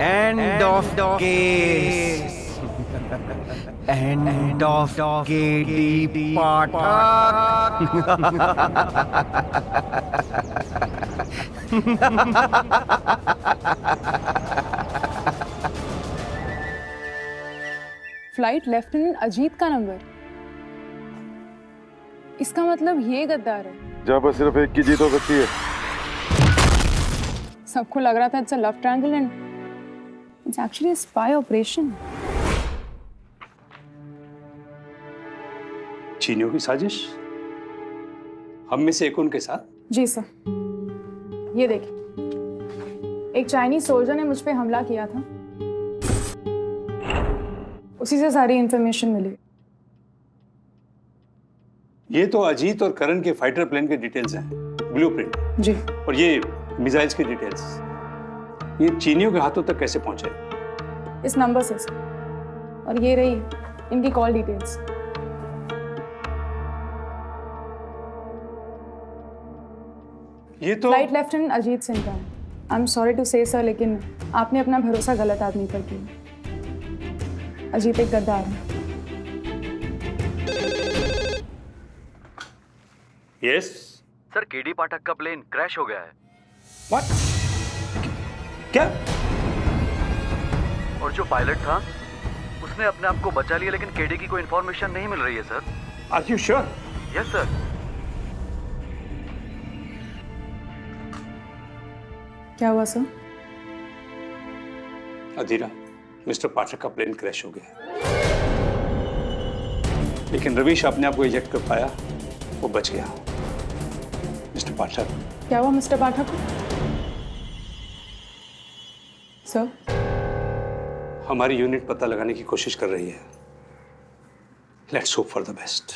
End of case. End of KD Pathak. Flight lieutenant Ajit का number. इसका मतलब ये गद्दार है। जहाँ पर सिर्फ एक की जीत हो सकती है। सबको लग रहा था it's a love triangle and it's actually a spy operation. चीनियों की साजिश, हम में से एक उनके साथ। जी सर, ये देखिए, एक चाइनीज सोल्जर ने मुझ पे हमला किया था, उसी से सारी इंफॉर्मेशन मिली। ये तो अजीत और करण के फाइटर प्लेन के डिटेल्स हैं, ब्लूप्रिंट। जी। और ये मिसाइल्स की डिटेल्स, ये चीनियों के हाथों तक कैसे पहुंचे? इस नंबर से सर, और ये रही इनकी कॉल डिटेल्स। ये तो फ्लाइट लेफ्टिनेंट अजीत सिंह का है। आई एम सॉरी टू से सर, लेकिन आपने अपना भरोसा गलत आदमी पर किया। अजीत एक गद्दार है। यस सर, केडी पाठक का प्लेन क्रैश हो गया है। व्हाट? क्या? और जो पायलट था उसने अपने आप को बचा लिया, लेकिन केडी की कोई इन्फॉर्मेशन नहीं मिल रही है sir. Are you sure? Yes sir. क्या हुआ सर? अधीरा, मिस्टर पाठक का प्लेन क्रैश हो गया, लेकिन रवीश अपने आप को इजेक्ट कर पाया, वो बच गया। मिस्टर पाठक। क्या हुआ मिस्टर पाठक को? सर, हमारी यूनिट पता लगाने की कोशिश कर रही है। Let's hope for the best.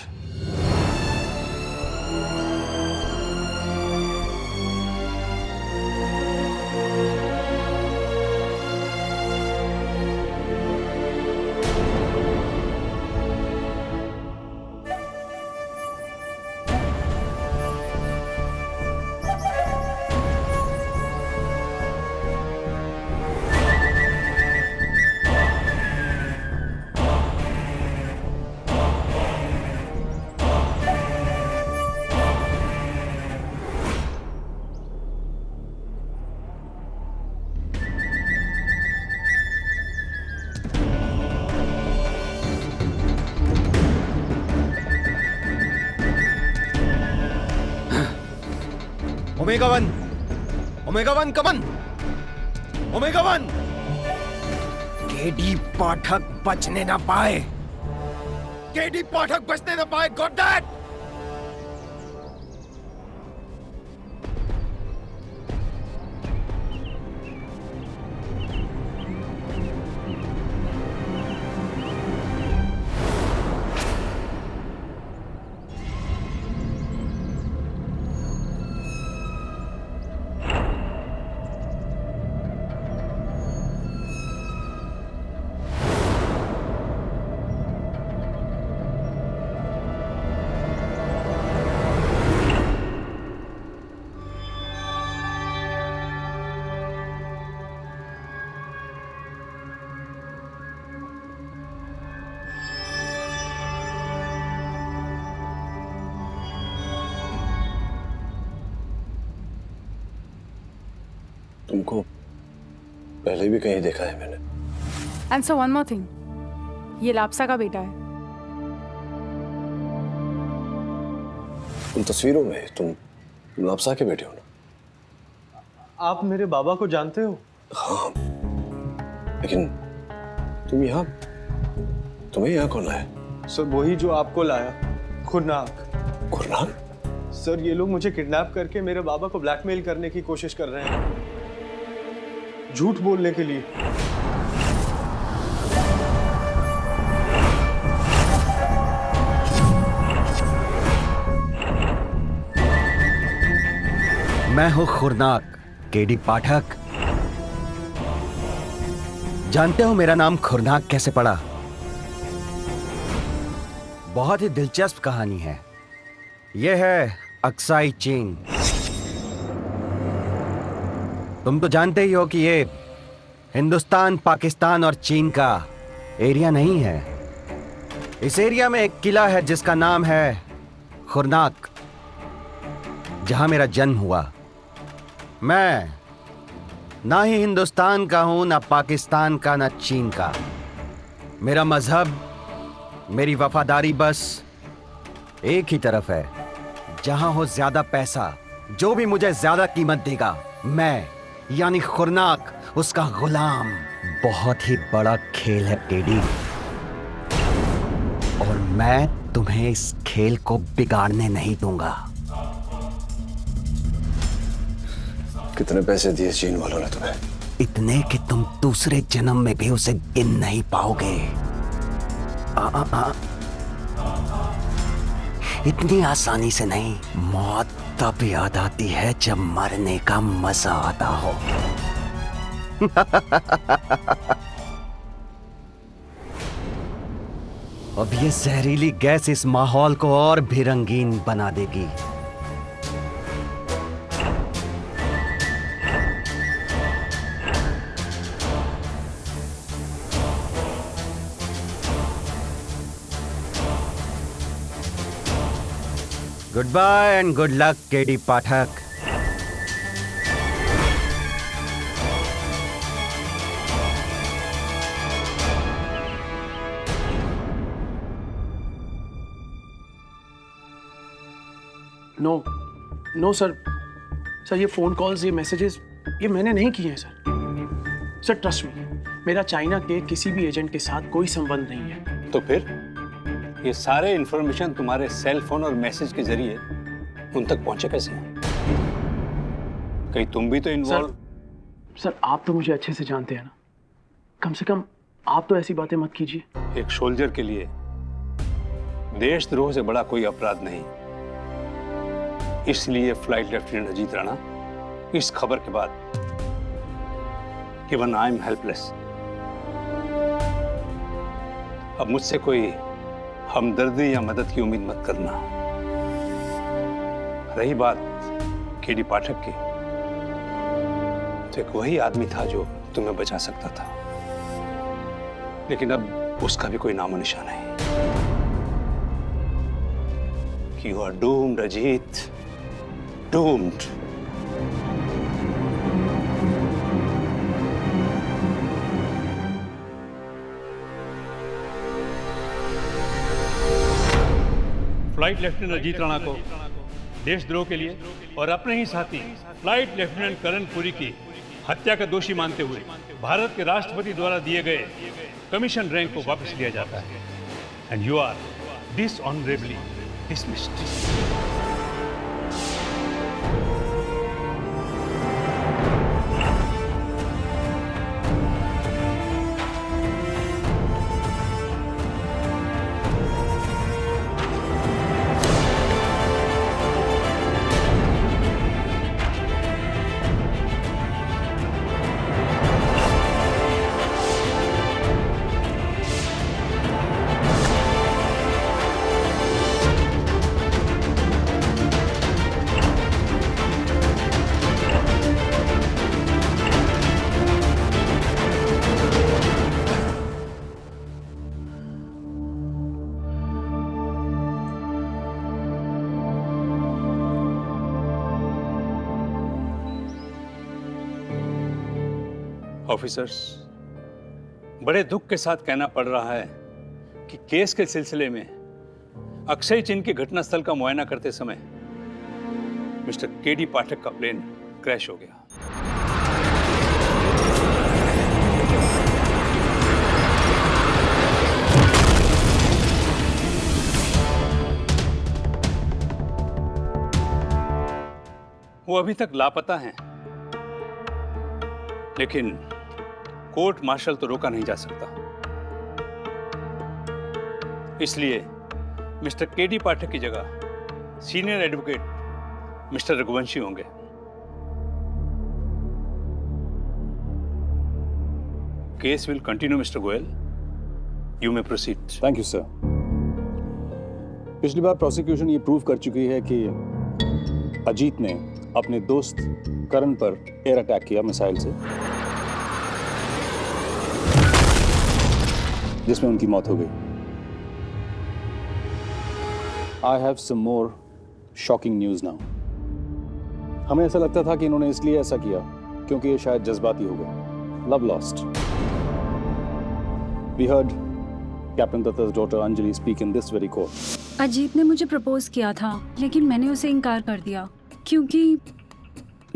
Omega one, come on, omega one. KD Pathak बचने ना पाए, केडी पाठक बचने ना पाए। Got that? तुमको पहले भी कहीं देखा है मैंने। And sir one more thing, ये लापसा का बेटा है। उन तस्वीरों में तुम लापसा के बेटे हो ना? आप मेरे बाबा को जानते हो? हाँ, लेकिन तुम्हें यहाँ कौन लाया? सर वही जो आपको लाया, खुरनाक। खुरनाक? सर ये लोग मुझे किडनैप करके मेरे बाबा को ब्लैकमेल करने की कोशिश कर रहे हैं, झूठ बोलने के लिए। मैं हूं खुरनाक, केडी पाठक। जानते हो मेरा नाम खुरनाक कैसे पड़ा? बहुत ही दिलचस्प कहानी है। यह है अक्साई चेन। तुम तो जानते ही हो कि ये हिंदुस्तान, पाकिस्तान और चीन का एरिया नहीं है। इस एरिया में एक किला है जिसका नाम है खुरनाक, जहां मेरा जन्म हुआ। मैं ना ही हिंदुस्तान का हूं, ना पाकिस्तान का, ना चीन का। मेरा मजहब, मेरी वफादारी बस एक ही तरफ है। जहां हो ज्यादा पैसा, जो भी मुझे ज्यादा कीमत देगा, मैं यानी खुरनाक उसका गुलाम। बहुत ही बड़ा खेल है केडी, और मैं तुम्हें इस खेल को बिगाड़ने नहीं दूंगा। कितने पैसे दिए चीन वालों ने तुम्हें? इतने कि तुम दूसरे जन्म में भी उसे गिन नहीं पाओगे। इतनी आसानी से नहीं। मौत तब याद आती है जब मरने का मजा आता हो। अब ये जहरीली गैस इस माहौल को और भी रंगीन बना देगी। Good bye and good luck KD Pathak. No sir, ये फ़ोन कॉल्स, ये मैसेजेस, ये मैंने नहीं किए हैं सर। ट्रस्ट मी, मेरा चाइना के किसी भी एजेंट के साथ कोई संबंध नहीं है। तो फिर ये सारे इंफॉर्मेशन तुम्हारे सेल फोन और मैसेज के जरिए उन तक पहुंचे कैसे? कहीं तुम भी तो इन्वॉल्व? सर आप तो मुझे अच्छे से जानते हैं ना, कम से कम आप तो ऐसी बातें मत कीजिए। एक सोल्जर के लिए देशद्रोह से बड़ा कोई अपराध नहीं। इसलिए फ्लाइट लेफ्टिनेंट अजीत राणा, इस खबर के बाद इवन आई एम हेल्पलेस। अब मुझसे कोई हमदर्दी या मदद की उम्मीद मत करना। रही बात केडी पाठक की, तो एक वही आदमी था जो तुम्हें बचा सकता था, लेकिन अब उसका भी कोई नामो निशान नहीं। You are doomed, Ajit, doomed. Flight lieutenant Ajit Rana को देशद्रोह के लिए और अपने ही साथी फ्लाइट लेफ्टिनेंट करण पुरी की हत्या का दोषी मानते हुए भारत के राष्ट्रपति द्वारा दिए गए कमीशन रैंक को वापस लिया जाता है। And you are dishonourably dismissed. Officers, बड़े दुख के साथ कहना पड़ रहा है कि केस के सिलसिले में अक्षय चिन्ह के घटनास्थल का मुआयना करते समय मिस्टर केडी पाठक का प्लेन क्रैश हो गया। वो अभी तक लापता हैं, लेकिन कोर्ट मार्शल तो रोका नहीं जा सकता। इसलिए मिस्टर केडी पाठक की जगह सीनियर एडवोकेट मिस्टर रघुवंशी होंगे। Case will continue mister Goyal, you may proceed. Thank you sir. पिछली बार प्रोसिक्यूशन ये प्रूव कर चुकी है कि अजीत ने अपने दोस्त करण पर एयर अटैक किया मिसाइल से, जिसमें उनकी मौत हो गई। I have some more shocking news now. हमें ऐसा लगता था कि इन्होंने इसलिए ऐसा किया क्योंकि ये शायद जज्बाती हो गए। Love lost. We heard captain Datta's daughter Anjali speak in this very court. Ajit ने मुझे प्रपोज किया था, लेकिन मैंने उसे इनकार कर दिया क्योंकि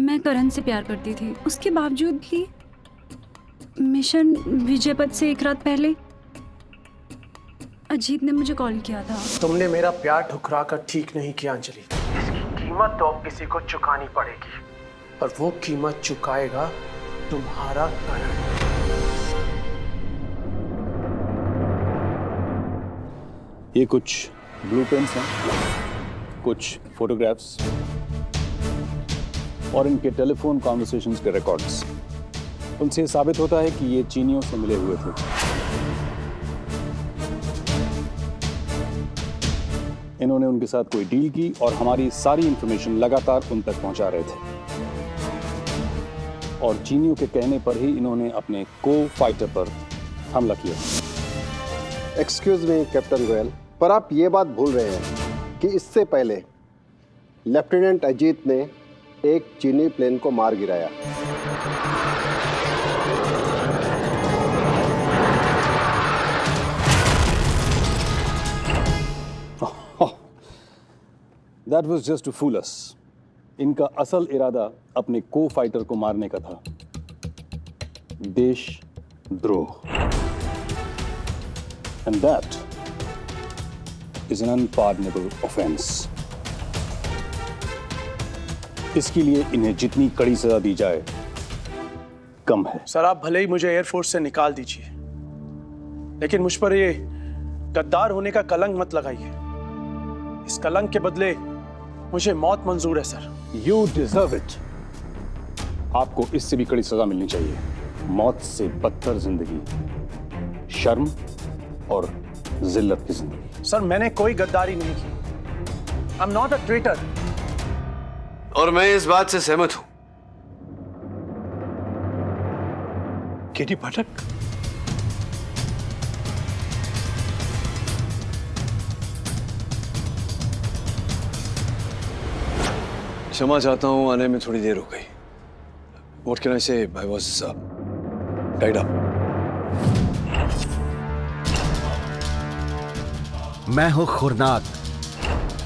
मैं करण से प्यार करती थी। उसके बावजूद भी मिशन विजयपथ से एक रात पहले अजीत ने मुझे कॉल किया था। तुमने मेरा प्यार ठुकरा कर ठीक नहीं किया अंजलि। इसकी कीमत तो अब किसी को चुकानी पड़ेगी, और वो कीमत चुकाएगा तुम्हारा करण। ये कुछ ब्लूप्रिंट्स हैं, कुछ फोटोग्राफ्स और इनके टेलीफोन कॉन्वर्सेशंस के रिकॉर्ड्स। उनसे साबित होता है कि ये चीनियों से मिले हुए थे। इन्होंने उनके साथ कोई डील की और हमारी सारी इंफॉर्मेशन लगातार उन तक पहुंचा रहे थे। और चीनियों के कहने पर ही इन्होंने अपने को फाइटर पर हमला किया। एक्सक्यूज मी कैप्टन गोयल, पर आप ये बात भूल रहे हैं कि इससे पहले लेफ्टिनेंट अजीत ने एक चीनी प्लेन को मार गिराया। That was just to fool us. इनका असल इरादा अपने को फाइटर को मारने का था। देशद्रोह। And that is an unpardonable offense. इसके लिए इन्हें जितनी कड़ी सजा दी जाए कम है। सर, आप भले ही मुझे एयरफोर्स से निकाल दीजिए, लेकिन मुझ पर ये गद्दार होने का कलंक मत लगाइए। इस कलंक के बदले मुझे मौत मंजूर है सर। You deserve it. आपको इससे भी कड़ी सजा मिलनी चाहिए। मौत से बदतर जिंदगी, शर्म और जिल्लत की जिंदगी। सर, मैंने कोई गद्दारी नहीं की। I'm not a traitor. और मैं इस बात से सहमत हूं। केडी पाठक, क्षमा चाहता हूं, आने में थोड़ी देर हो गई। What can I say? I was tied up. मैं हूं खुरनाक।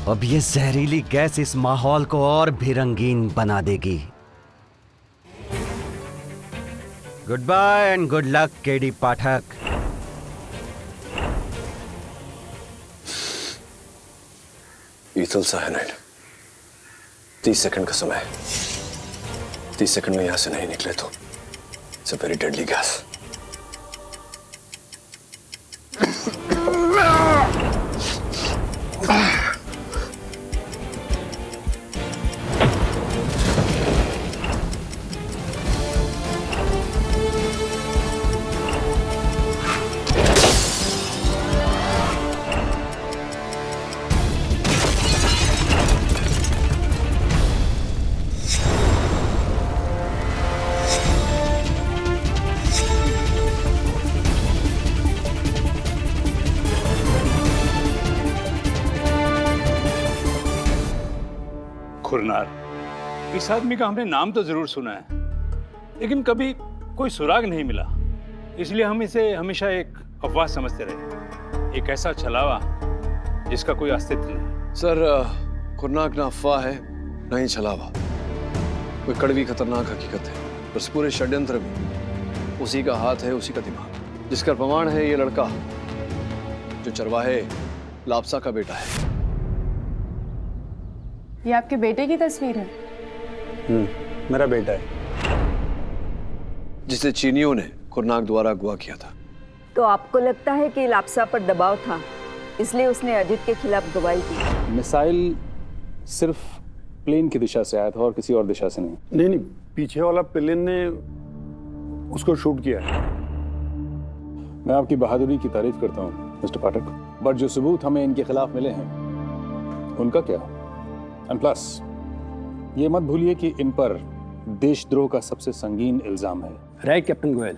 अब ये जहरीली गैस इस माहौल को और भी रंगीन बना देगी। Good bye and good luck KD Pathak. Ethyl cyanide. 30 second का समय है। 30 सेकंड में यहां से नहीं निकले तो it's a very deadly gas. खुरनार, इस आदमी का हमने नाम तो जरूर सुना है, लेकिन कभी कोई सुराग नहीं मिला। इसलिए हम इसे हमेशा एक अफवाह समझते रहे, एक ऐसा छलावा जिसका कोई अस्तित्व नहीं। सर, खुरनाक ना अफवाह है ना ही छलावा, कोई कड़वी खतरनाक हकीकत है। बस पूरे षड्यंत्र में उसी का हाथ है, उसी का दिमाग, जिसका प्रमाण है ये लड़का जो चरवाहे लापसा का बेटा है। ये आपके बेटे की तस्वीर है? मेरा बेटा है, जिसे चीनियों ने खुरनाक द्वारा अगवा किया था। तो आपको लगता है कि लापसा पर दबाव था, इसलिए उसने अजीत के खिलाफ गवाही दी? मिसाइल सिर्फ प्लेन की दिशा से आया था और किसी और दिशा से नहीं। नहीं, पीछे वाला प्लेन ने उसको शूट किया है। मैं आपकी बहादुरी की तारीफ करता हूँ मिस्टर पाठक, बट जो सबूत हमें इनके खिलाफ मिले हैं उनका क्या? एंड प्लस ये मत भूलिए कि इन पर देशद्रोह का सबसे संगीन इल्जाम है। राइट कैप्टन गोयल,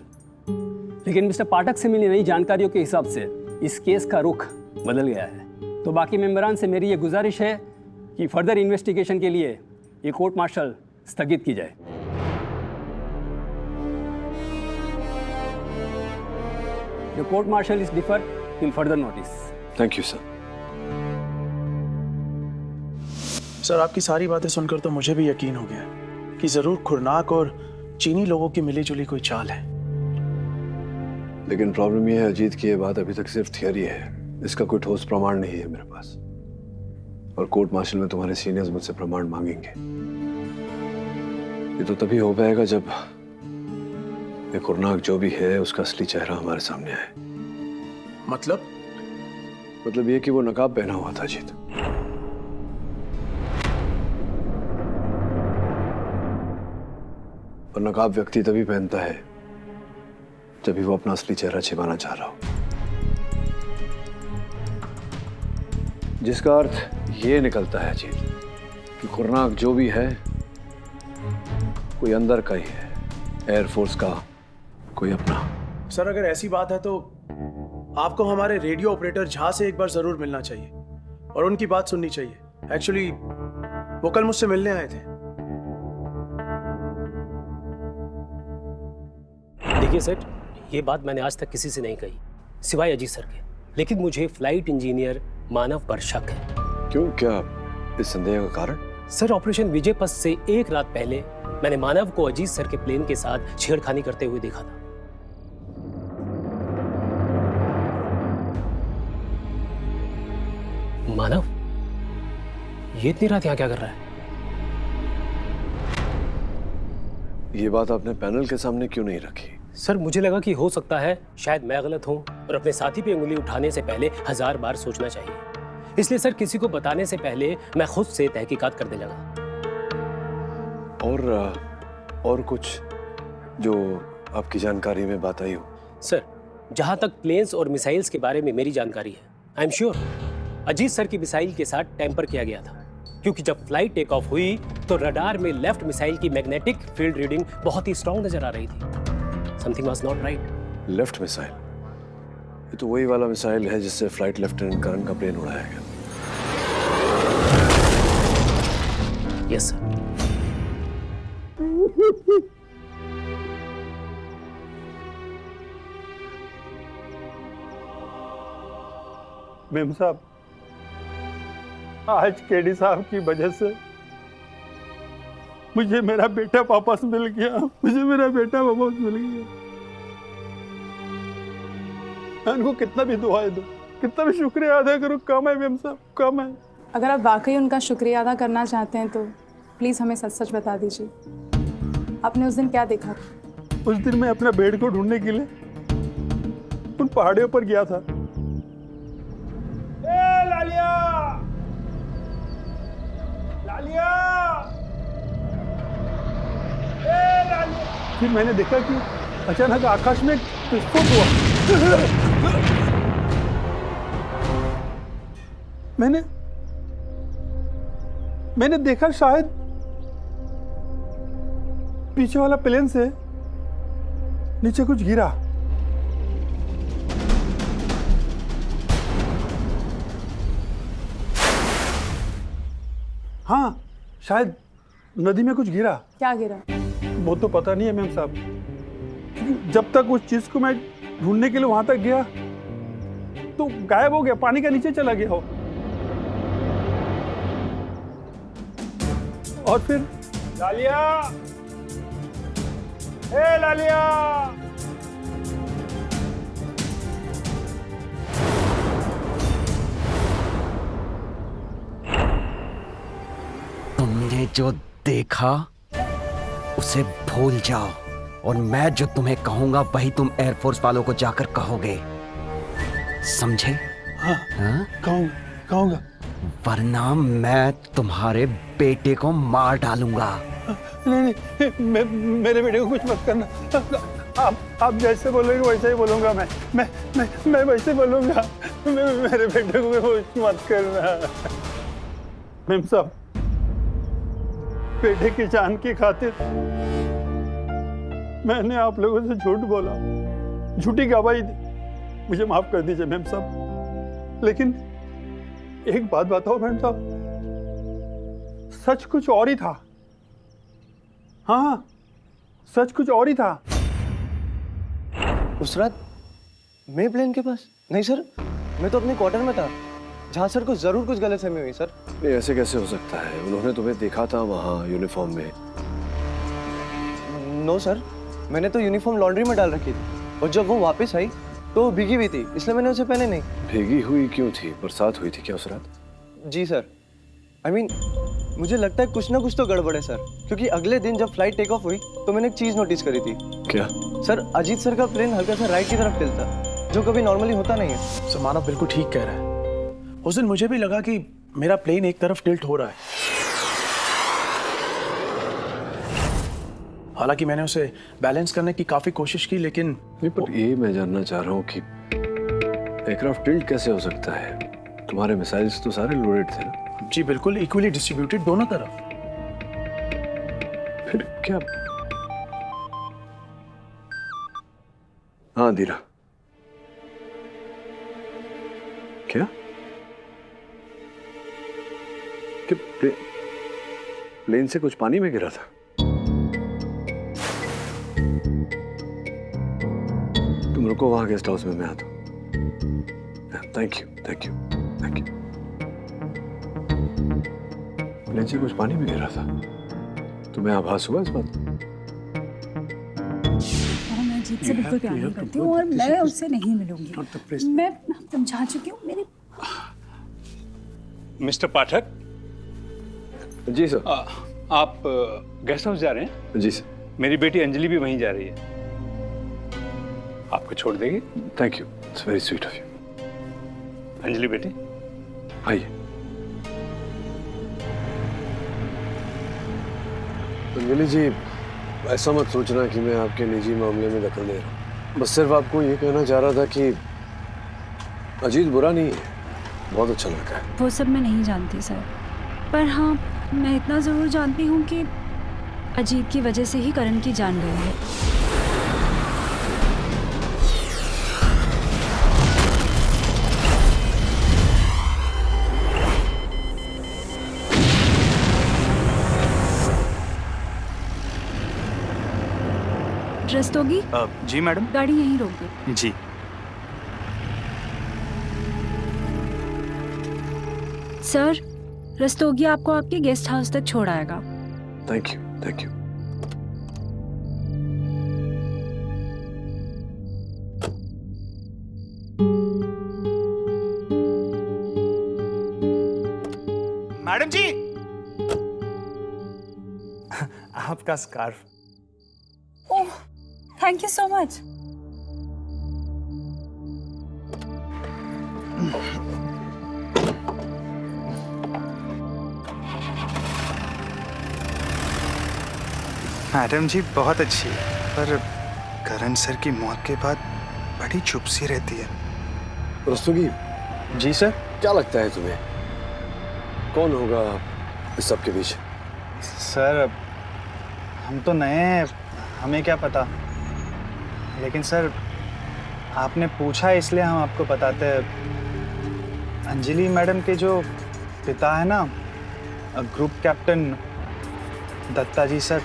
लेकिन मिस्टर पाठक से मिली नई जानकारियों के हिसाब से इस केस का रुख बदल गया है। तो बाकी मेंबरान से मेरी ये गुजारिश है कि फर्दर इन्वेस्टिगेशन के लिए ये कोर्ट मार्शल स्थगित की जाए। The court martial is deferred till further notice. Thank you sir. Sir, आपकी सारी बातें सुनकर तो मुझे भी यकीन हो गया कि जरूर खुरनाक और चीनी लोगों की मिलीजुली कोई चाल है। लेकिन प्रॉब्लम यह है अजीत की ये बात अभी तक सिर्फ थियरी है, इसका कोई ठोस प्रमाण नहीं है मेरे पास। और कोर्ट मार्शल में तुम्हारे सीनियर्स मुझसे प्रमाण मांगेंगे। ये तो तभी हो पाएगा जब ये खुरनाक जो भी है उसका असली चेहरा हमारे सामने आए। मतलब ये कि वो नकाब पहना हुआ था अजीत। और नकाब व्यक्ति तभी पहनता है जब भी वो अपना असली चेहरा छिपाना चाह रहा हो, जिसका अर्थ ये निकलता है अजीत कि खुरनाक जो भी है कोई अंदर का ही है, एयरफोर्स का कोई अपना। सर, अगर ऐसी बात है तो आपको हमारे रेडियो ऑपरेटर झा से एक बार जरूर मिलना चाहिए और उनकी बात सुननी चाहिए। एक्चुअली वो कल मुझसे मिलने आए थे। देखिए सेठ, ये बात मैंने आज तक किसी से नहीं कही सिवाय अजीत सर के, लेकिन मुझे फ्लाइट इंजीनियर मानव पर शक है। क्यों, क्या इस संदेह का कारण? सर, ऑपरेशन विजयपथ से एक रात पहले मैंने मानव को अजीत सर के प्लेन के साथ छेड़खानी करते हुए देखा था। मानव, ये इतनी रात यहाँ क्या कर रहा है? ये बात आपने पैनल के सामने क्यों नहीं रखी? सर, मुझे लगा कि हो सकता है शायद मैं गलत हूं और अपने साथी पे उंगली उठाने से पहले 1000 बार सोचना चाहिए। इसलिए सर, किसी को बताने से पहले मैं खुद से तहकीकात करने लगा। और कुछ जो आपकी जानकारी में बात आई हो? सर, जहां तक प्लेन्स और मिसाइल्स के बारे में मेरी जानकारी है, I am sure Ajit sir की मिसाइल के साथ टेम्पर किया गया था, क्योंकि जब फ्लाइट टेक ऑफ हुई तो रडार में लेफ्ट मिसाइल की मैग्नेटिक फील्ड रीडिंग बहुत ही स्ट्रांग नजर आ रही थी। Something was not right. Left missile? ये तो वही वाला मिसाइल है जिससे फ्लाइट लेफ्टिनेंट करण का प्लेन उड़ाया गया। Yes sir. मेम साहब, आज केडी साहब की वजह से मुझे मेरा बेटा वापस मिल गया। मुझे मेरा बेटा वापस मिल गया। मैं उनको कितना भी दुआएं दूं, कितना भी शुक्रिया अदा करूं, कम है मेम साहब, कम है। अगर आप वाकई उनका शुक्रिया अदा करना चाहते हैं तो प्लीज़ हमें सच सच बता दीजिए, आपने उस दिन क्या देखा? उस दिन मैं अपना बेड को ढूंढने के लिए उन पहाड़ियों पर गया था। ए लालिया! लालिया! ए लालिया! फिर मैंने देखा कि अचानक आकाश में विस्फोट हुआ। मैंने देखा शायद पीछे वाला प्लेन से नीचे कुछ गिरा। हाँ, शायद नदी में कुछ गिरा। क्या गिरा? वो तो पता नहीं है मैम साहब, क्योंकि जब तक उस चीज को मैं ढूंढने के लिए वहां तक गया तो गायब हो गया, पानी के नीचे चला गया हो। और फिर लालिया, ए लालिया! तुमने जो देखा उसे भूल जाओ, और मैं जो तुम्हें कहूंगा वही तुम एयरफोर्स वालों को जाकर कहोगे, समझे? हाँ, हाँ? कहूंगा। वरना मैं तुम्हारे बेटे को मार डालूंगा। नहीं, मेरे बेटे को कुछ मत करना। आप जैसे बोलोगे वैसे ही बोलूंगा। मैं वैसे बोलूंगा। मेरे बेटे को कुछ मत करना। मैम साहब, बेटे की जान की खातिर मैंने आप लोगों से झूठ बोला, झूठी गवाही दी। मुझे माफ कर दीजिए मैम साहब, लेकिन एक बात बताओ मैम साहब, सच कुछ और ही था। हाँ, सच कुछ और ही था। उस रात मैं प्लेन के पास नहीं सर, मैं तो अपने क्वार्टर में था, जहाँ सर को जरूर कुछ गलतफहमी हुई सर। नहीं, ऐसे कैसे हो सकता है? उन्होंने तुम्हें देखा था वहाँ यूनिफॉर्म में। नो सर, मैंने तो यूनिफॉर्म लॉन्ड्री में डाल रखी थी और जब वो वापस आई तो वो भीगी हुई थी, इसलिए मैंने उसे पहने नहीं। भीगी हुई क्यों थी? बरसात हुई थी क्या उस रात? जी सर, आई मीन मुझे लगता है कुछ ना कुछ तो गड़बड़ है सर, क्योंकि अगले दिन जब फ्लाइट टेक ऑफ हुई तो मैंने एक चीज़ नोटिस करी थी। क्या? सर, अजीत सर का प्लेन हल्का सा राइट की तरफ टिल्टा, जो कभी नॉर्मली होता नहीं है। सर मानव बिल्कुल ठीक कह रहा है। उस दिन मुझे भी लगा कि मेरा प्लेन एक तरफ टिल्ट हो रहा है। हालांकि मैंने उसे बैलेंस करने की काफी कोशिश की, लेकिन नहीं, पर ये मैं जानना चाह रहा हूँ कि एयरक्राफ्ट टिल्ट कैसे हो सकता है? तुम्हारे मिसाइल्स तो सारे लोडेड थे ना? जी बिल्कुल, इक्वली डिस्ट्रीब्यूटेड दोनों तरफ। फिर क्या? हाँ धीरा, क्या प्लेन से कुछ पानी में गिरा था? तुम रुको वहां गेस्ट हाउस में, मैं आता हूं। Thank you, thank you, thank you. Plane से कुछ पानी में गिरा था, तुम्हें आभास हुआ इस बात? मैं अजीत से बिल्कुल प्यार नहीं करती हूँ और मैं उससे नहीं मिलूंगी। मैं समझा चुकी हूँ। मेरे मिस्टर पाठक। जी सर। आप गेस्ट हाउस जा रहे हैं? जी सर। मेरी बेटी अंजलि भी वहीं जा रही है, आपको छोड़ देगी। Thank you, it's very sweet of you. Anjali बेटी आइए। अंजलि जी, ऐसा मत सोचना कि मैं आपके निजी मामले में दखल दे रहा हूँ। बस सिर्फ आपको ये कहना चाह रहा था कि अजीत बुरा नहीं है, बहुत अच्छा लड़का है। वो सब मैं नहीं जानती सर, पर हाँ मैं इतना ज़रूर जानती हूँ कि अजीत की वजह से ही करण की जान गई है। रस्तोगी? जी मैडम। गाड़ी यहीं रोक दो। जी। सर, रस्तोगी आपको आपके गेस्ट हाउस तक छोड़ आएगा। Thank you, thank you. Madam ji, आपका scarf. Oh, thank you so much. Madam ji बहुत अच्छी है, पर करण सर की मौत के बाद बड़ी चुप सी रहती है। रस्तोगी। जी सर। क्या लगता है तुम्हें, कौन होगा इस सब के बीच? सर हम तो नए हैं, हमें क्या पता, लेकिन सर आपने पूछा इसलिए हम आपको बताते हैं। अंजलि मैडम के जो पिता है ना, ग्रुप कैप्टन दत्ता जी सर,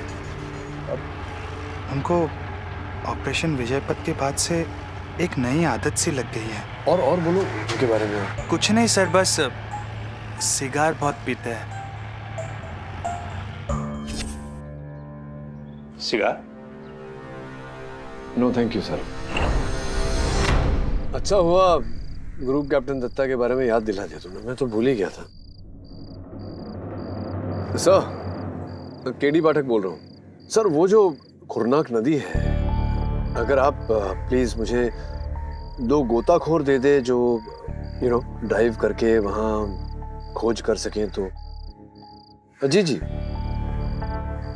उनको ऑपरेशन विजयपथ के बाद से एक नई आदत सी लग गई है। और बोलो उनके बारे में। कुछ नहीं सर, बस सिगार बहुत पीते हैं। Cigar? No thank you sir. अच्छा हुआ ग्रुप कैप्टन दत्ता के बारे में याद दिला दिया तुमने, मैं तो भूल ही गया था। सर, केडी पाठक बोल रहा हूँ। सर, वो जो खुरनाक नदी है, अगर आप प्लीज मुझे 2 गोताखोर दे दे जो ड्राइव करके वहाँ खोज कर सकें तो। जी जी,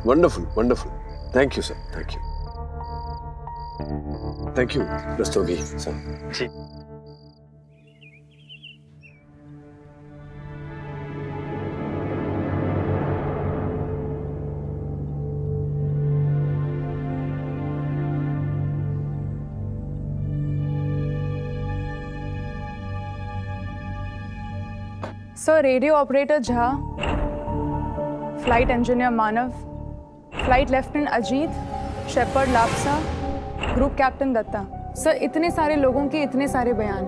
wonderful wonderful, thank you sir, thank you. Thank you Rastogi sir. जी। Sir, radio operator Jha, flight engineer Manav, flight lieutenant Ajit, शेपर्ड Lapsa, group captain Datta. Sir, इतने सारे लोगों के इतने सारे बयान,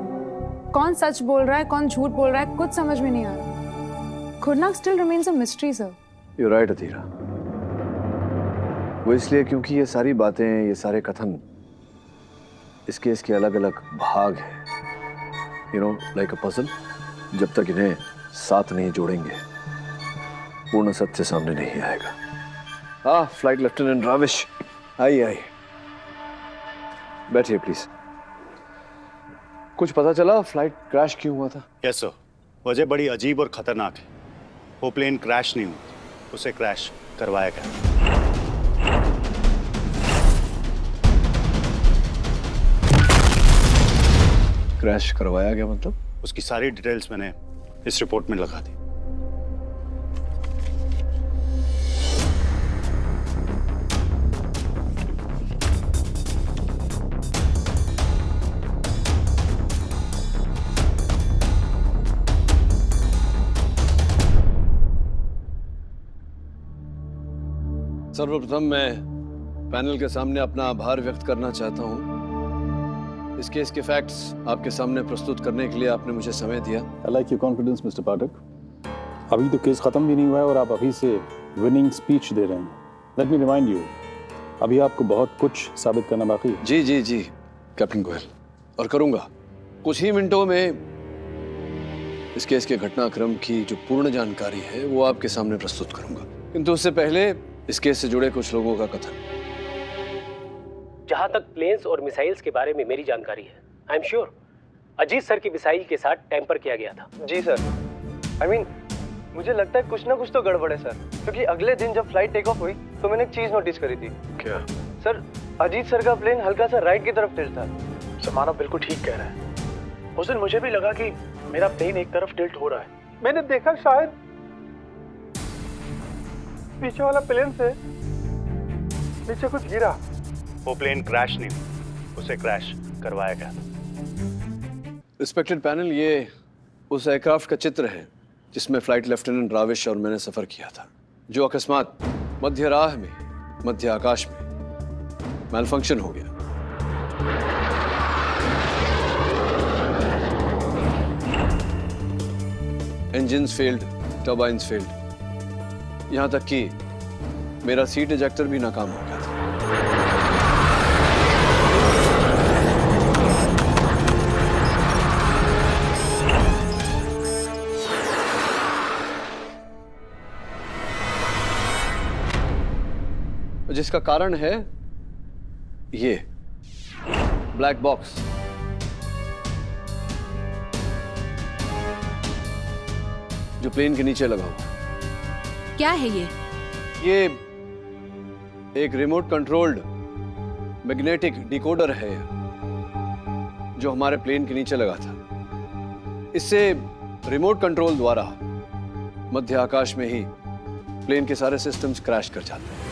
कौन सच बोल रहा है कौन झूठ बोल रहा है कुछ समझ में नहीं आ रहा। खुरनाक still remains a mystery sir. You right Adhira, वो इसलिए क्योंकि ये सारी बातें, ये सारे कथन इस केस के अलग अलग भाग हैं, you know like a puzzle. जब तक इन्हें साथ नहीं जोड़ेंगे पूर्ण सत्य सामने नहीं आएगा। फ्लाइट लेफ्टिनेंट राविश, आइए बैठिए प्लीज। कुछ पता चला फ्लाइट क्रैश क्यों हुआ था? यस सर, वजह बड़ी अजीब और खतरनाक है। वो प्लेन क्रैश नहीं हुआ, उसे क्रैश करवाया गया। क्रैश करवाया गया मतलब? उसकी सारी डिटेल्स मैंने इस रिपोर्ट में लगा दी। सर्वप्रथम मैं पैनल के सामने अपना आभार व्यक्त करना चाहता हूं। इस केस के फैक्ट्स आपके सामने प्रस्तुत करने के लिए आपने मुझे समय दिया। I like your confidence mister Pathak. अभी तो केस खत्म भी नहीं हुआ है और आप अभी से विनिंग स्पीच दे रहे हैं। लेट मी रिमाइंड यू, अभी आपको बहुत कुछ साबित करना बाकी है। जी जी जी कैप्टन गोयल, और करूंगा। कुछ ही मिनटों में इस केस के घटनाक्रम की जो पूर्ण जानकारी है वो आपके सामने प्रस्तुत करूंगा, किंतु उससे पहले इस केस से जुड़े कुछ लोगों का कथन। जहां तक प्लेन्स और मिसाइल्स के बारे में मेरी जानकारी है, I am sure Ajit sir की मिसाइल के साथ टैंपर किया गया था। जी सर, आई मीन मुझे लगता है कुछ ना कुछ तो गड़बड़ है सर, क्योंकि अगले दिन जब फ्लाइट टेक ऑफ हुई तो मैंने एक चीज नोटिस करी थी। क्या? सर, अजीत सर का प्लेन हल्का सा राइट की तरफ टिल्ट था। समानव बिल्कुल ठीक कह रहा है। उस दिन मुझे भी लगा कि मेरा प्लेन एक तरफ टिल्ट हो रहा है। मैंने देखा शायद पीछे वाला प्लेन से नीचे कुछ गिरा। वो प्लेन क्रैश नहीं हुआ, उसे क्रैश करवाया गया। रिस्पेक्टेड पैनल, ये उस एयरक्राफ्ट का चित्र है जिसमें फ्लाइट लेफ्टिनेंट राविश और मैंने सफर किया था, जो अकस्मात मध्य राह में, मध्य आकाश में मैलफंक्शन हो गया। इंजन्स फेल्ड, टर्बाइन्स फेल्ड, यहां तक कि मेरा सीट इजेक्टर भी नाकाम हो गया था। जिसका कारण है ये ब्लैक बॉक्स। जो प्लेन के नीचे लगा हुआ। क्या है ये एक रिमोट कंट्रोल्ड मैग्नेटिक डिकोडर है जो हमारे प्लेन के नीचे लगा था। इससे रिमोट कंट्रोल द्वारा मध्य आकाश में ही प्लेन के सारे सिस्टम्स क्रैश कर जाते हैं।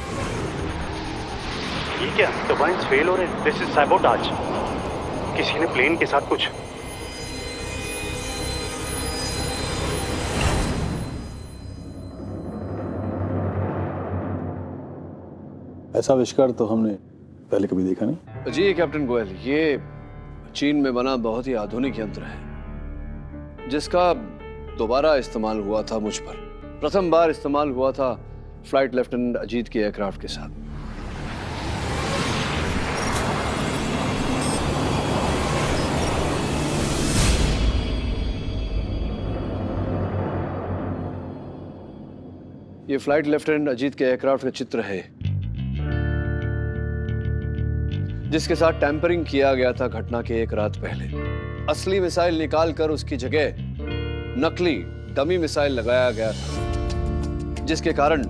ये क्या? टर्बाइन्स फेल हो रहे हैं। This is sabotage. किसी ने प्लेन के साथ कुछ। ऐसा आविष्कार तो हमने पहले कभी देखा नहीं। जी कैप्टन गोयल, ये चीन में बना बहुत ही आधुनिक यंत्र है जिसका दोबारा इस्तेमाल हुआ था मुझ पर। प्रथम बार इस्तेमाल हुआ था फ्लाइट लेफ्टिनेंट अजीत के एयरक्राफ्ट के साथ। ये फ्लाइट लेफ्टिनेंट अजीत के एयरक्राफ्ट का चित्र है जिसके साथ टैंपरिंग किया गया था घटना के एक रात पहले। असली मिसाइल निकालकर उसकी जगह नकली डमी मिसाइल लगाया गया था, जिसके कारण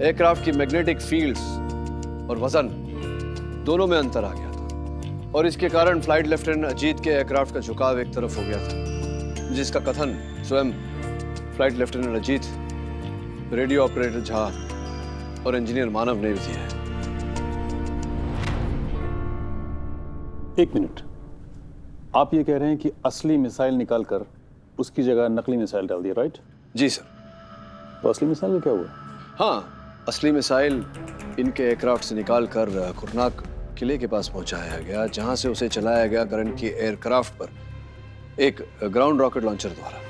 एयरक्राफ्ट की मैग्नेटिक फील्ड्स और वजन दोनों में अंतर आ गया था और इसके कारण फ्लाइट लेफ्टिनेंट अजीत के एयरक्राफ्ट का झुकाव एक तरफ हो गया था, जिसका कथन स्वयं flight lieutenant Ajit, radio operator Jha और इंजीनियर मानव ने भी दिया है। एक मिनट, आप ये कह रहे हैं कि असली मिसाइल निकालकर उसकी जगह नकली मिसाइल डाल दिया, राइट? जी सर। तो असली मिसाइल का क्या हुआ? हाँ, असली मिसाइल इनके एयरक्राफ्ट से निकाल कर खुरनाक किले के पास पहुंचाया गया, जहां से उसे चलाया गया करण की एयरक्राफ्ट पर एक ग्राउंड रॉकेट लॉन्चर द्वारा।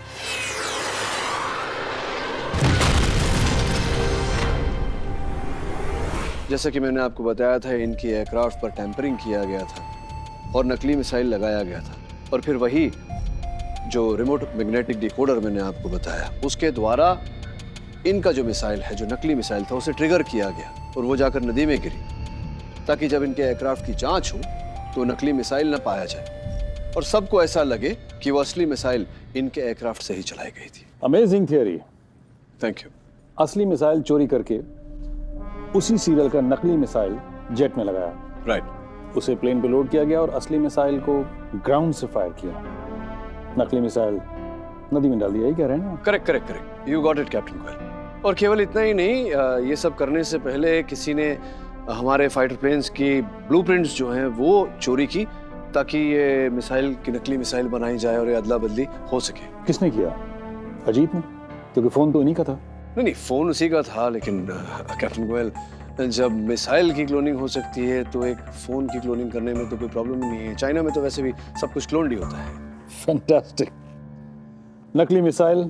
जैसा कि मैंने आपको बताया था, इनकी एयरक्राफ्ट पर टेम्परिंग किया गया था और नकली मिसाइल लगाया गया था, और फिर वही जो रिमोट मैग्नेटिक डिकोडर मैंने आपको बताया, उसके द्वारा इनका जो मिसाइल है, जो नकली मिसाइल था, उसे ट्रिगर किया गया और वो जाकर नदी में गिरी, ताकि जब इनके एयरक्राफ्ट की जांच हो तो नकली मिसाइल न पाया जाए और सबको ऐसा लगे कि वो असली मिसाइल इनके एयरक्राफ्ट से ही चलाई गई थी। Amazing theory. Thank you. असली मिसाइल चोरी करके उसी सीरियल का नकली मिसाइल जेट में लगाया, राइट। उसे प्लेन पे लोड किया गया और असली मिसाइल को ग्राउंड से फायर किया, नकली मिसाइल नदी में डाल दिया। यही कह रहे हैं ना? Correct correct correct, you got it captain Goyal. और केवल इतना ही नहीं, ये सब करने से पहले किसी ने हमारे फाइटर प्लेन्स की ब्लूप्रिंट्स जो हैं वो चोरी की, ताकि ये मिसाइल की नकली मिसाइल बनाई जाए और ये अदला बदली हो सके। किसने किया? अजीत ने? क्योंकि फोन तो इन्हीं का था। नहीं, फोन उसी का था, लेकिन कैप्टन गोयल, जब मिसाइल की क्लोनिंग हो सकती है तो एक फोन की क्लोनिंग करने में तो कोई प्रॉब्लम ही नहीं है। चाइना में तो वैसे भी सब कुछ क्लोन्ड ही होता है। फैंटास्टिक। नकली मिसाइल,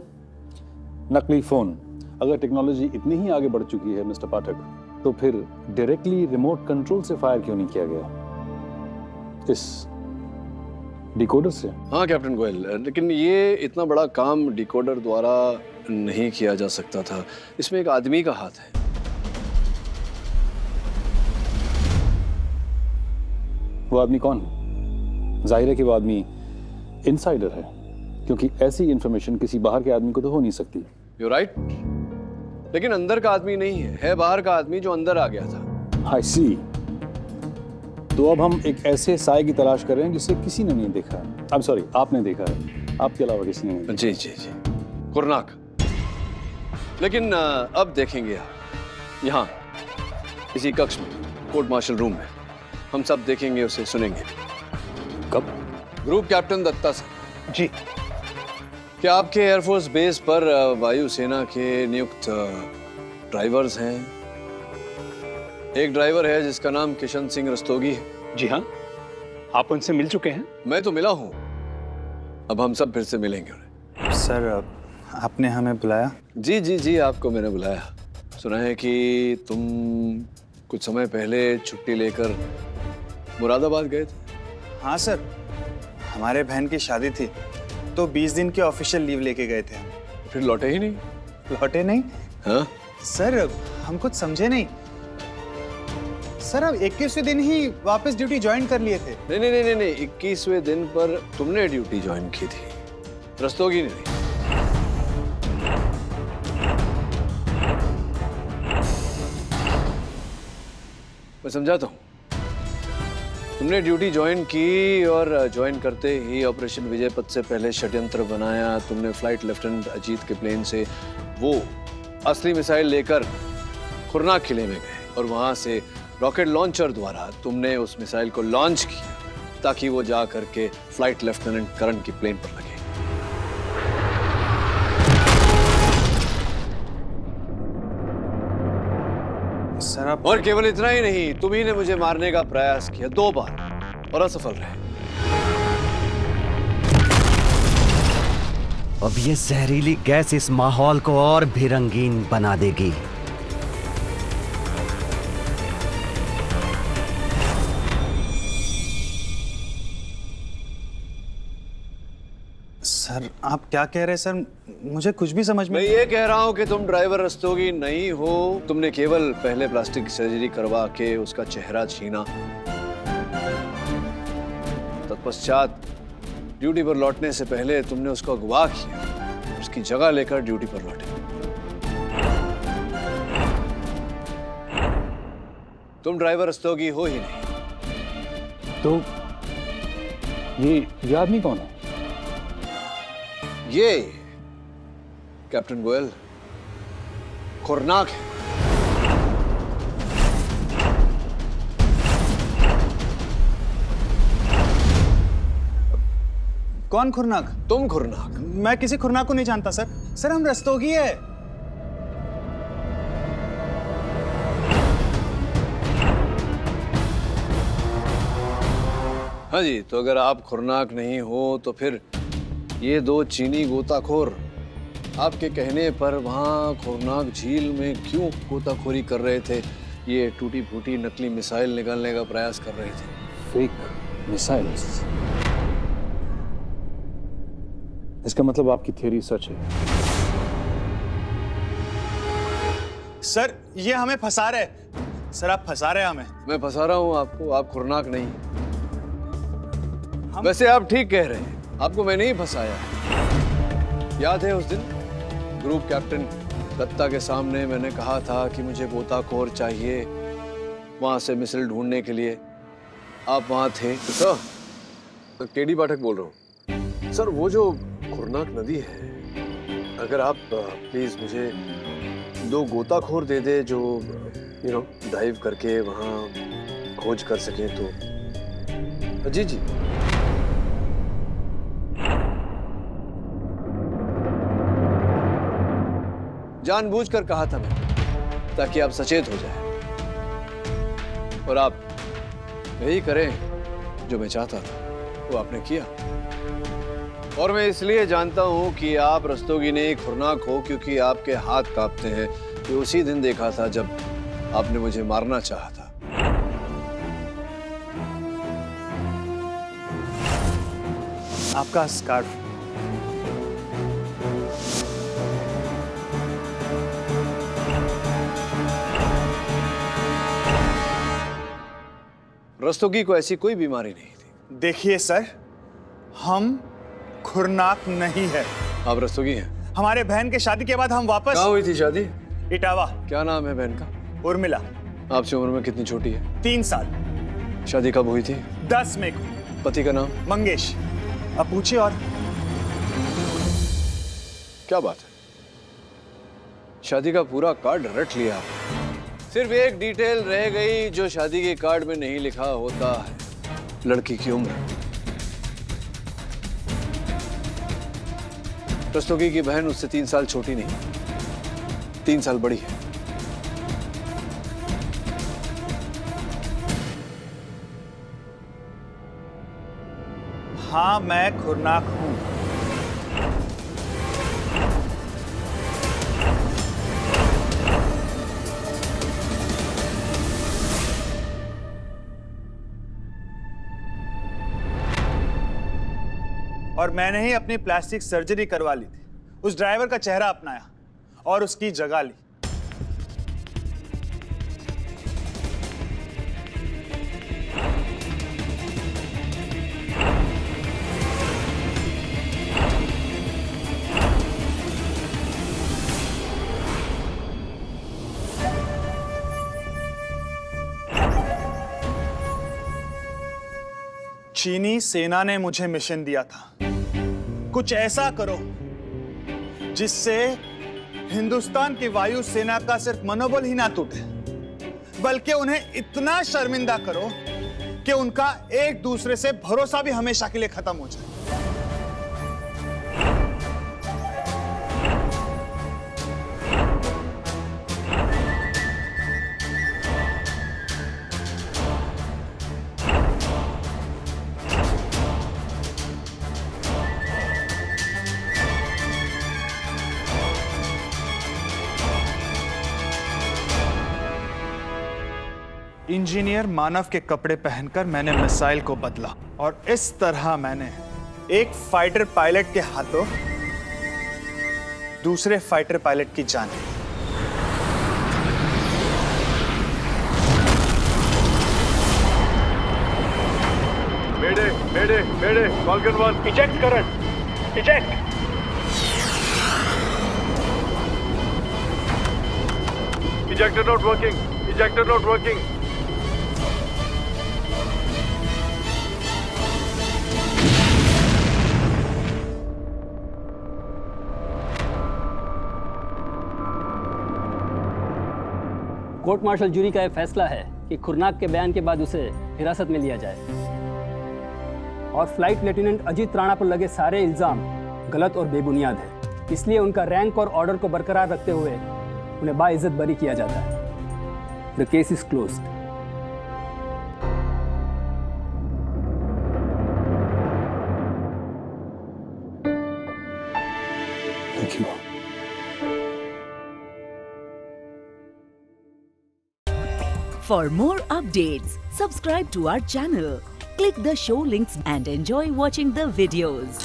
नकली फोन। अगर टेक्नोलॉजी इतनी ही आगे बढ़ चुकी है मिस्टर पाठक, तो फिर डायरेक्टली रिमोट कंट्रोल से फायर क्यों नहीं किया गया? इस डिकोडर से? हाँ कैप्टन गोयल, लेकिन ये इतना बड़ा काम डिकोडर द्वारा नहीं किया जा सकता था। इसमें एक आदमी का हाथ है। वो आदमी कौन है? जाहिर है कि वो आदमी इनसाइडर है, क्योंकि ऐसी इंफॉर्मेशन किसी बाहर के आदमी को तो हो नहीं सकती। यू राइट, लेकिन अंदर का आदमी नहीं है बाहर का आदमी जो अंदर आ गया था। आई सी। तो अब हम एक ऐसे साए की तलाश कर रहे हैं जिसे किसी ने नहीं देखा। आई एम सॉरी, आपने देखा है, आपके अलावा किसी ने नहीं। जी जी जी, खुरनाक। लेकिन अब देखेंगे आप यहाँ इसी कक्ष में, कोर्ट मार्शल रूम में, हम सब देखेंगे, उसे सुनेंगे। कब? Group captain Datta sir. जी। क्या आपके एयरफोर्स बेस पर वायुसेना के नियुक्त ड्राइवर्स हैं? एक ड्राइवर है जिसका नाम किशन सिंह रस्तोगी है। जी हाँ, आप उनसे मिल चुके हैं? मैं तो मिला हूँ, अब हम सब फिर से मिलेंगे उन्हें। सर, आपने हमें बुलाया? जी जी जी, आपको मैंने बुलाया। सुना है कि तुम कुछ समय पहले छुट्टी लेकर मुरादाबाद गए थे। हाँ सर, हमारे बहन की शादी थी तो 20 दिन की ऑफिशियल लीव लेके गए थे हम। फिर लौटे ही नहीं? लौटे नहीं? हाँ सर, हम कुछ समझे नहीं। सर, अब 21वें दिन ही वापस ड्यूटी ज्वाइन कर लिए थे। नहीं नहीं नहीं नहीं, 21वें दिन पर तुमने ड्यूटी ज्वाइन की थी, रस्तोगी ने नहीं। मैं समझाता हूँ। तुमने ड्यूटी ज्वाइन की और ज्वाइन करते ही ऑपरेशन विजयपथ से पहले षड्यंत्र बनाया। तुमने फ्लाइट लेफ्टिनेंट अजीत के प्लेन से वो असली मिसाइल लेकर खुरनाक किले में गए और वहां से रॉकेट लॉन्चर द्वारा तुमने उस मिसाइल को लॉन्च किया, ताकि वो जा करके फ्लाइट लेफ्टिनेंट करण की प्लेन पर लगे। सर, आप... और केवल इतना ही नहीं, तुम्ही ने मुझे मारने का प्रयास किया 2 बार और असफल रहे। अब ये जहरीली गैस इस माहौल को और भी रंगीन बना देगी। सर, आप क्या कह रहे हैं सर? मुझे कुछ भी समझ में... मैं ये कह रहा हूं कि तुम ड्राइवर रस्तोगी नहीं हो। तुमने केवल पहले प्लास्टिक सर्जरी करवा के उसका चेहरा छीना, तत्पश्चात ड्यूटी पर लौटने से पहले तुमने उसको अगवा किया, उसकी जगह लेकर ड्यूटी पर लौटे। तुम ड्राइवर रस्तोगी हो ही नहीं। तो ये आदमी कौन है? ये कैप्टन गोयल खुरनाक है। कौन खुरनाक? तुम खुरनाक। मैं किसी खुरनाक को नहीं जानता सर। सर हम रस्तोगी है। हाँ जी, तो अगर आप खुरनाक नहीं हो तो फिर ये दो चीनी गोताखोर आपके कहने पर वहाँ खुरनाक झील में क्यों गोताखोरी कर रहे थे? ये टूटी फूटी नकली मिसाइल निकालने का प्रयास कर रहे थे। Fake missiles. इसका मतलब आपकी थ्योरी सच है? सर ये हमें फंसा रहे। सर आप फंसा रहे हैं हमें। मैं फंसा रहा हूँ आपको? आप खुरनाक नहीं। वैसे आप ठीक कह रहे हैं, आपको मैंने ही फंसाया। याद है उस दिन ग्रुप कैप्टन दत्ता के सामने मैंने कहा था कि मुझे गोताखोर चाहिए वहां से मिसाइल ढूंढने के लिए? आप वहां थे? सर केडी पाठक बोल रहा हूँ। सर वो जो खुरनाक नदी है, अगर आप प्लीज मुझे 2 गोताखोर दे दे जो डाइव करके वहां खोज कर सके तो। जी जी। जानबूझकर कहा था मैं, ताकि आप सचेत हो जाए और आप यही करें जो मैं चाहता था, वो आपने किया। और मैं इसलिए जानता हूं कि आप रस्तोगी नहीं खुरनाक हो क्योंकि आपके हाथ कांपते हैं। ये उसी दिन देखा था जब आपने मुझे मारना चाहा था। आपका स्कार्फ। रस्तोगी को ऐसी कोई बीमारी नहीं थी। देखिए सर, हम खुरनाक नहीं है। आप रस्तोगी हैं? हमारे बहन के शादी के बाद हम वापस। कहाँ हुई थी शादी? इटावा। क्या नाम है बहन का? उर्मिला। आपसे उम्र में कितनी छोटी है? 3 साल। शादी कब हुई थी? 10 मई को। पति का नाम? मंगेश। अब पूछिए। और क्या बात है, शादी का पूरा कार्ड रट लिया आपने। सिर्फ एक डिटेल रह गई जो शादी के कार्ड में नहीं लिखा होता है, लड़की की उम्र। रस्तोगी की बहन उससे 3 साल छोटी नहीं, 3 साल बड़ी है। हाँ मैं खुरनाक हूं। और मैंने ही अपनी प्लास्टिक सर्जरी करवा ली थी, उस ड्राइवर का चेहरा अपनाया और उसकी जगह ली। चीनी सेना ने मुझे मिशन दिया था, कुछ ऐसा करो जिससे हिंदुस्तान की वायु सेना का सिर्फ मनोबल ही ना टूटे, बल्कि उन्हें इतना शर्मिंदा करो कि उनका एक दूसरे से भरोसा भी हमेशा के लिए खत्म हो जाए। इंजीनियर मानव के कपड़े पहनकर मैंने मिसाइल को बदला और इस तरह मैंने एक फाइटर पायलट के हाथों दूसरे फाइटर पायलट की जान ली। Mayday, mayday, mayday, falcon 1, eject current, eject. Ejector not working, ejector not working. Court martial jury का यह फैसला है कि खुरनाक के बयान के बाद उसे हिरासत में लिया जाए और फ्लाइट लेफ्टिनेंट अजीत राणा पर लगे सारे इल्ज़ाम गलत और बेबुनियाद है। इसलिए उनका रैंक और ऑर्डर को बरकरार रखते हुए उन्हें बाइज्जत बरी किया जाता है। The case is closed. Thank you. For more updates, subscribe to our channel, click the show links and enjoy watching the videos.